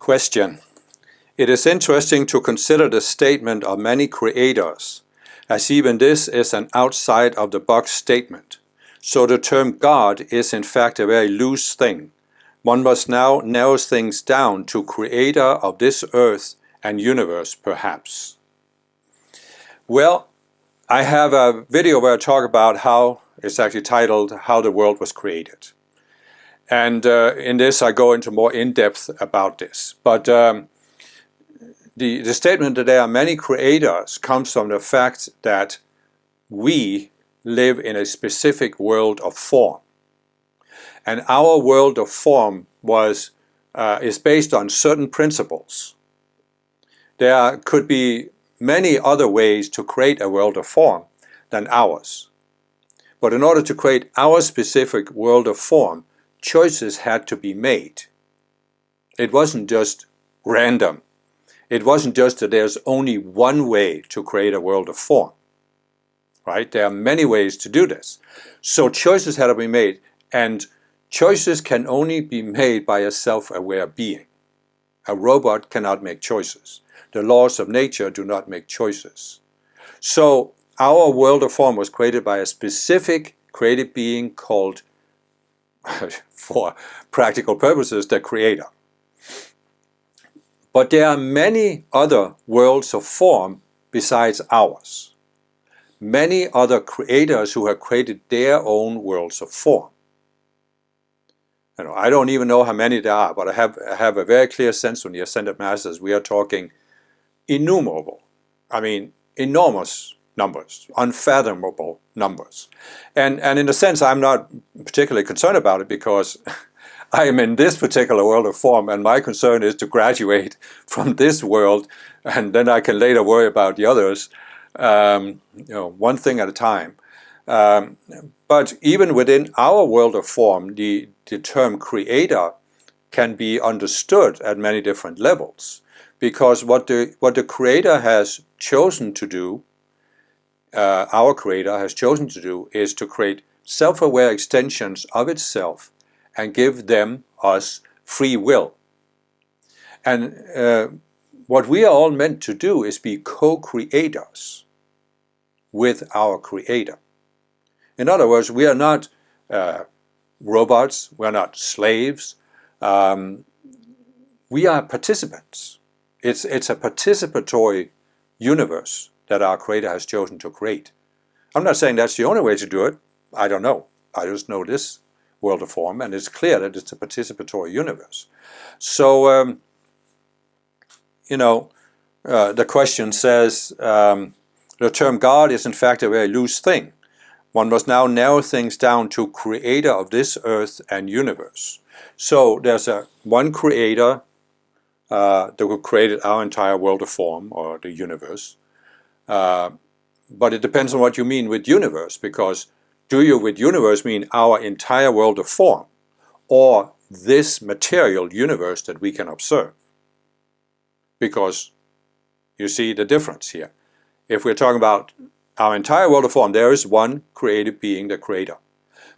Question. It is interesting to consider the statement of many creators, as even this is an outside-of-the-box statement. So the term God is in fact a very loose thing. One must now narrow things down to creator of this earth and universe, perhaps. Well, I have a video where I talk about how, it's actually titled, How the World Was Created. And in this I go into more in-depth about this. But the statement that there are many creators comes from the fact that we live in a specific world of form. And our world of form is based on certain principles. There could be many other ways to create a world of form than ours. But in order to create our specific world of form, choices had to be made. It wasn't just random. It wasn't just that there's only one way to create a world of form. Right? There are many ways to do this. So choices had to be made, and choices can only be made by a self-aware being. A robot cannot make choices. The laws of nature do not make choices. So our world of form was created by a specific created being called, for practical purposes, the Creator. But there are many other worlds of form besides ours. Many other creators who have created their own worlds of form. I don't even know how many there are, but I have a very clear sense from the Ascended Masters we are talking innumerable. I mean, enormous numbers, unfathomable numbers. And in a sense, I'm not particularly concerned about it because I am in this particular world of form, and my concern is to graduate from this world, and then I can later worry about the others, one thing at a time. But even within our world of form, the term creator can be understood at many different levels, because what the creator has chosen to do, our creator has chosen to do, is to create self-aware extensions of itself and give us free will. And what we are all meant to do is be co-creators with our creator. In other words, we are not robots, we are not slaves, we are participants. It's a participatory universe that our creator has chosen to create. I'm not saying that's the only way to do it. I don't know. I just know this world of form, and it's clear that it's a participatory universe. So, the question says, the term God is in fact a very loose thing. One must now narrow things down to creator of this earth and universe. So there's one creator that created our entire world of form, or the universe. But it depends on what you mean with universe, because do you with universe mean our entire world of form, or this material universe that we can observe? Because you see the difference here. If we're talking about our entire world of form, there is one created being, the creator.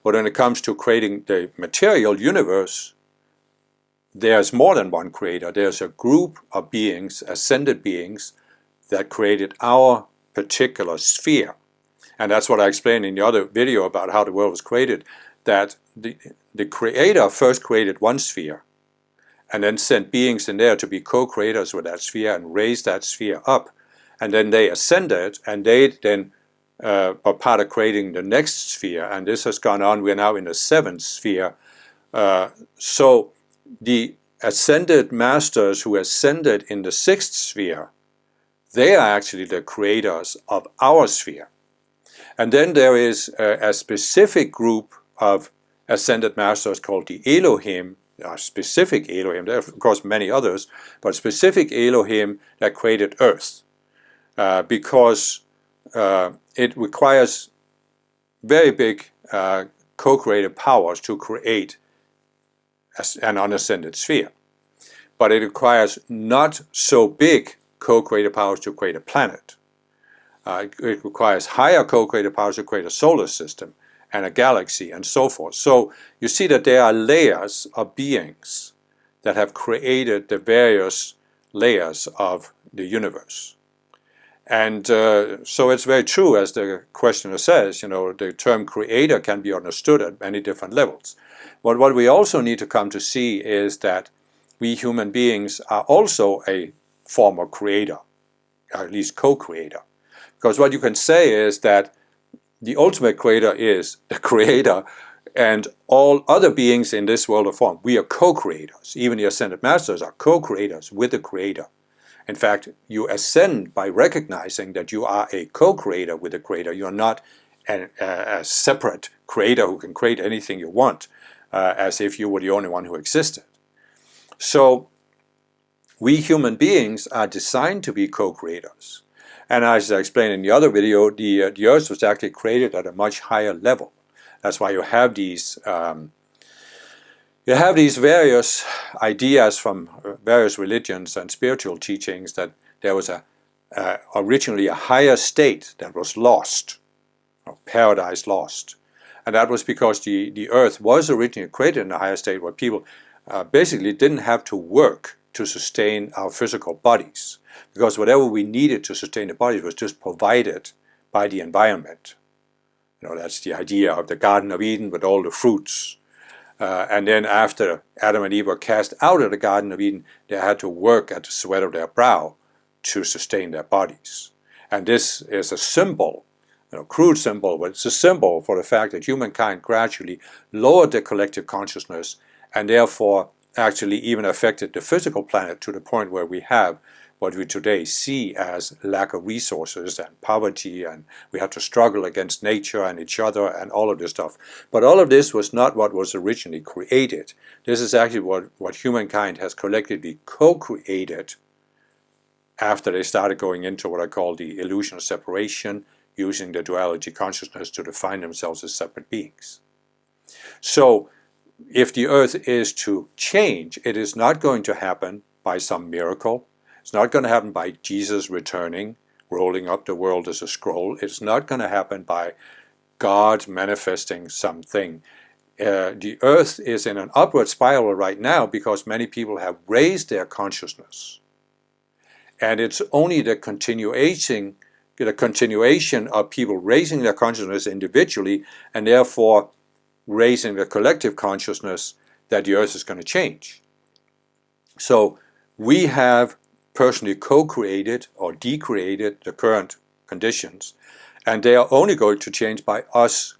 But when it comes to creating the material universe, there's more than one creator. There's a group of beings, ascended beings, that created our particular sphere. And that's what I explained in the other video about how the world was created, that the creator first created one sphere and then sent beings in there to be co-creators with that sphere and raise that sphere up. And then they ascended, and they then are part of creating the next sphere. And this has gone on. We're now in the 7th sphere. So the ascended masters who ascended in the 6th sphere, they are actually the creators of our sphere. And then there is a specific group of ascended masters called the Elohim, a specific Elohim. There are of course many others, but specific Elohim that created Earth. Because it requires very big co-creative powers to create an unascended sphere. But it requires not so big co-creative powers to create a planet. It requires higher co-creative powers to create a solar system and a galaxy and so forth. So you see that there are layers of beings that have created the various layers of the universe. And so it's very true, as the questioner says, the term creator can be understood at many different levels. But what we also need to come to see is that we human beings are also a form of creator, or at least co-creator. Because what you can say is that the ultimate creator is the creator, and all other beings in this world of form, we are co-creators. Even the ascended masters are co-creators with the creator. In fact, you ascend by recognizing that you are a co-creator with the creator. You are not a separate creator who can create anything you want, as if you were the only one who existed. So we human beings are designed to be co-creators. And as I explained in the other video, the Earth was actually created at a much higher level. That's why you have these various ideas from various religions and spiritual teachings that there was originally a higher state that was lost, or paradise lost. And that was because the Earth was originally created in a higher state where people basically didn't have to work to sustain our physical bodies, because whatever we needed to sustain the bodies was just provided by the environment. That's the idea of the Garden of Eden with all the fruits. And then after Adam and Eve were cast out of the Garden of Eden, they had to work at the sweat of their brow to sustain their bodies. And this is a symbol, crude symbol, but it's a symbol for the fact that humankind gradually lowered their collective consciousness and therefore actually even affected the physical planet to the point where we have what we today see as lack of resources and poverty, and we have to struggle against nature and each other and all of this stuff. But all of this was not what was originally created. This is actually what humankind has collectively co-created after they started going into what I call the illusion of separation, using the duality consciousness to define themselves as separate beings. So if the Earth is to change, it is not going to happen by some miracle. It's not going to happen by Jesus returning, rolling up the world as a scroll. It's not going to happen by God manifesting something. The Earth is in an upward spiral right now because many people have raised their consciousness. And it's only the continuation of people raising their consciousness individually and therefore raising the collective consciousness that the Earth is going to change. So we have personally co-created or decreated the current conditions, and they are only going to change by us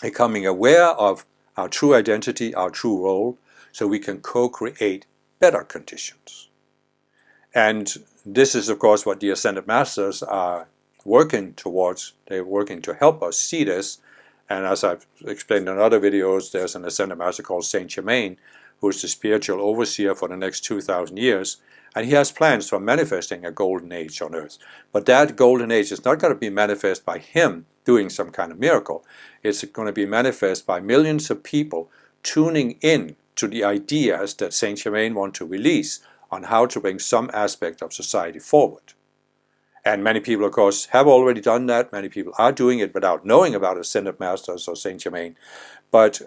becoming aware of our true identity, our true role, so we can co-create better conditions. And this is, of course, what the Ascended Masters are working towards. They're working to help us see this. And as I've explained in other videos, there's an Ascended Master called Saint Germain, who is the spiritual overseer for the next 2,000 years. And he has plans for manifesting a golden age on Earth. But that golden age is not going to be manifest by him doing some kind of miracle. It's going to be manifest by millions of people tuning in to the ideas that Saint Germain wants to release on how to bring some aspect of society forward. And many people, of course, have already done that. Many people are doing it without knowing about Ascended Masters or Saint Germain. But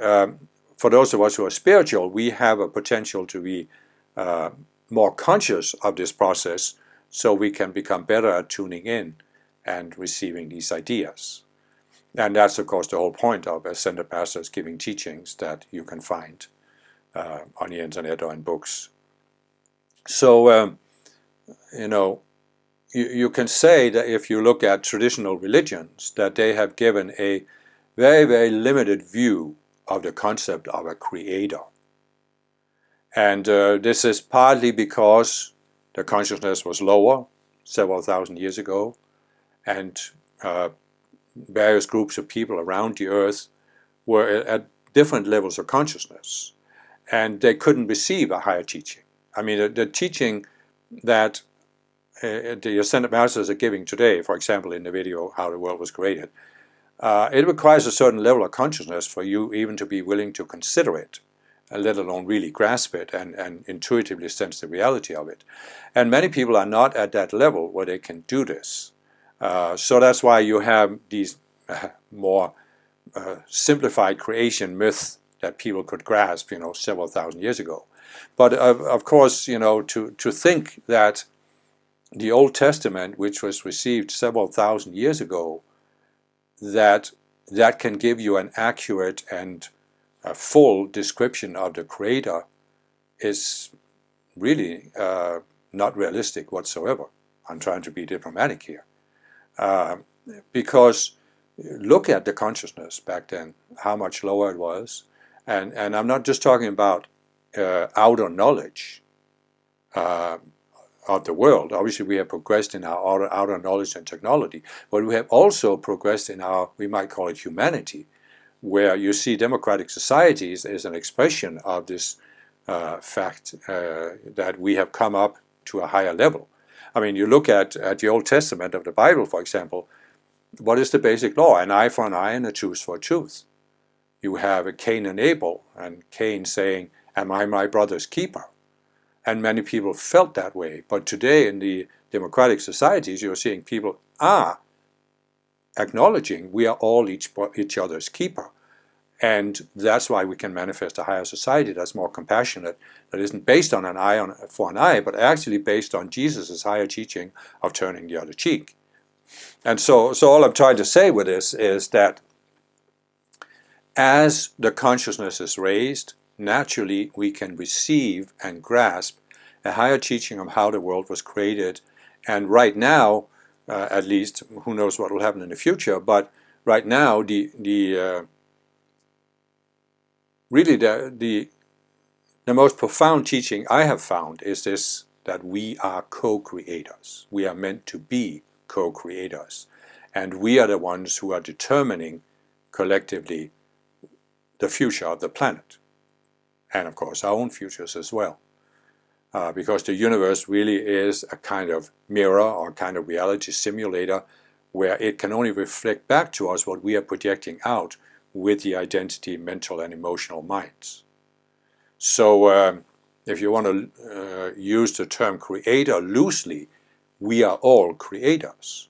for those of us who are spiritual, we have a potential to be more conscious of this process so we can become better at tuning in and receiving these ideas. And that's, of course, the whole point of Ascended Masters giving teachings that you can find on the internet or in books. So, you can say that if you look at traditional religions, that they have given a very, very limited view of the concept of a creator. And this is partly because the consciousness was lower several thousand years ago, and various groups of people around the Earth were at different levels of consciousness, and they couldn't receive a higher teaching. I mean, the teaching that the Ascended Masters are giving today, for example, in the video, How the World Was Created, it requires a certain level of consciousness for you even to be willing to consider it, let alone really grasp it and intuitively sense the reality of it. And many people are not at that level where they can do this. So that's why you have these more simplified creation myths that people could grasp, several thousand years ago. But of course, you know, to think that the Old Testament, which was received several thousand years ago, that can give you an accurate and a full description of the Creator is really not realistic whatsoever. I'm trying to be diplomatic here. Because look at the consciousness back then, how much lower it was. And I'm not just talking about outer knowledge of the world. Obviously, we have progressed in our outer knowledge and technology, but we have also progressed in our, we might call it humanity, where you see democratic societies as an expression of this fact that we have come up to a higher level. I mean, you look at the Old Testament of the Bible, for example. What is the basic law? An eye for an eye and a tooth for a tooth. You have a Cain and Abel, and Cain saying, "Am I my brother's keeper?" And many people felt that way. But today in the democratic societies, you're seeing people are acknowledging we are all each other's keeper. And that's why we can manifest a higher society that's more compassionate, that isn't based on an eye for an eye, but actually based on Jesus' higher teaching of turning the other cheek. And so all I'm trying to say with this is that as the consciousness is raised, naturally we can receive and grasp a higher teaching of how the world was created. And right now, at least, who knows what will happen in the future, but right now really the most profound teaching I have found is this, that we are co-creators. We are meant to be co-creators. And we are the ones who are determining collectively the future of the planet. And of course our own futures as well. Because the universe really is a kind of mirror or kind of reality simulator where it can only reflect back to us what we are projecting out with the identity, mental and emotional minds. So if you want to use the term creator loosely, we are all creators.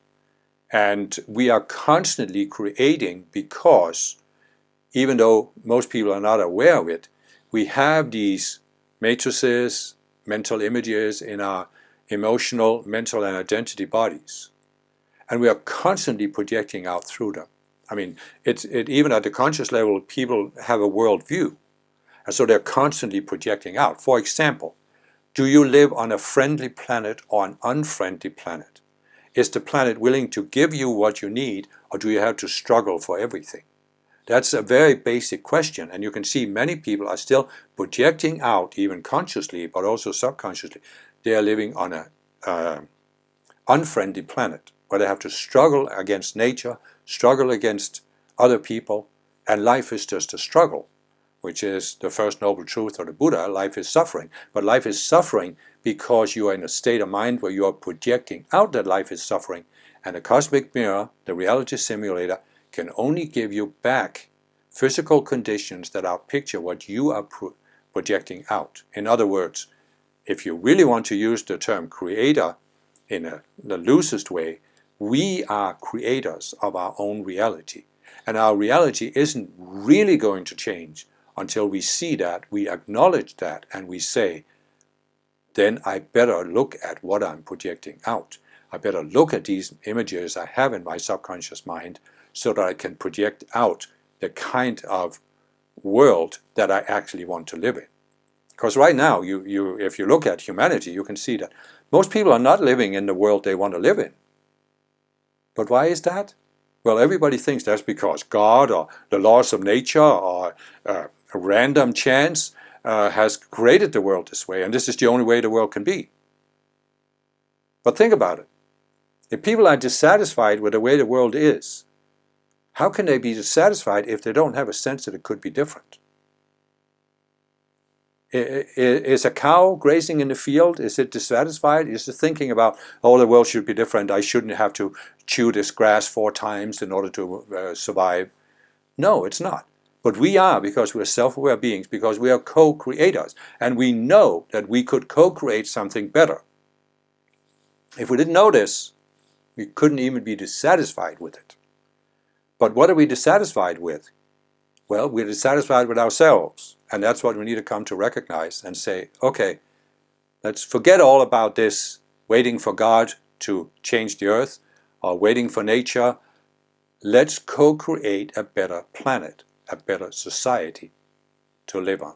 And we are constantly creating because, even though most people are not aware of it, we have these matrices, mental images in our emotional, mental and identity bodies. And we are constantly projecting out through them. I mean, even at the conscious level, people have a worldview. And so they're constantly projecting out. For example, do you live on a friendly planet or an unfriendly planet? Is the planet willing to give you what you need, or do you have to struggle for everything? That's a very basic question, and you can see many people are still projecting out, even consciously, but also subconsciously. They are living on an unfriendly planet, where they have to struggle against nature, struggle against other people, and life is just a struggle, which is the first noble truth of the Buddha. Life is suffering, but life is suffering because you are in a state of mind where you are projecting out that life is suffering, and the cosmic mirror, the reality simulator, can only give you back physical conditions that are picture what you are projecting out. In other words, if you really want to use the term creator in the loosest way, we are creators of our own reality. And our reality isn't really going to change until we see that, we acknowledge that, and we say, then I better look at what I'm projecting out. I better look at these images I have in my subconscious mind so that I can project out the kind of world that I actually want to live in. Because right now, if you look at humanity, you can see that most people are not living in the world they want to live in. But why is that? Well, everybody thinks that's because God or the laws of nature or a random chance has created the world this way, and this is the only way the world can be. But think about it. If people are dissatisfied with the way the world is, how can they be dissatisfied if they don't have a sense that it could be different? Is a cow grazing in the field, is it dissatisfied? Is it thinking about, oh, the world should be different, I shouldn't have to chew this grass 4 times in order to survive? No, it's not. But we are, because we're self-aware beings, because we are co-creators, and we know that we could co-create something better. If we didn't know this, we couldn't even be dissatisfied with it. But what are we dissatisfied with? Well, we're dissatisfied with ourselves. And that's what we need to come to recognize and say, okay, let's forget all about this waiting for God to change the earth or waiting for nature. Let's co-create a better planet, a better society to live on.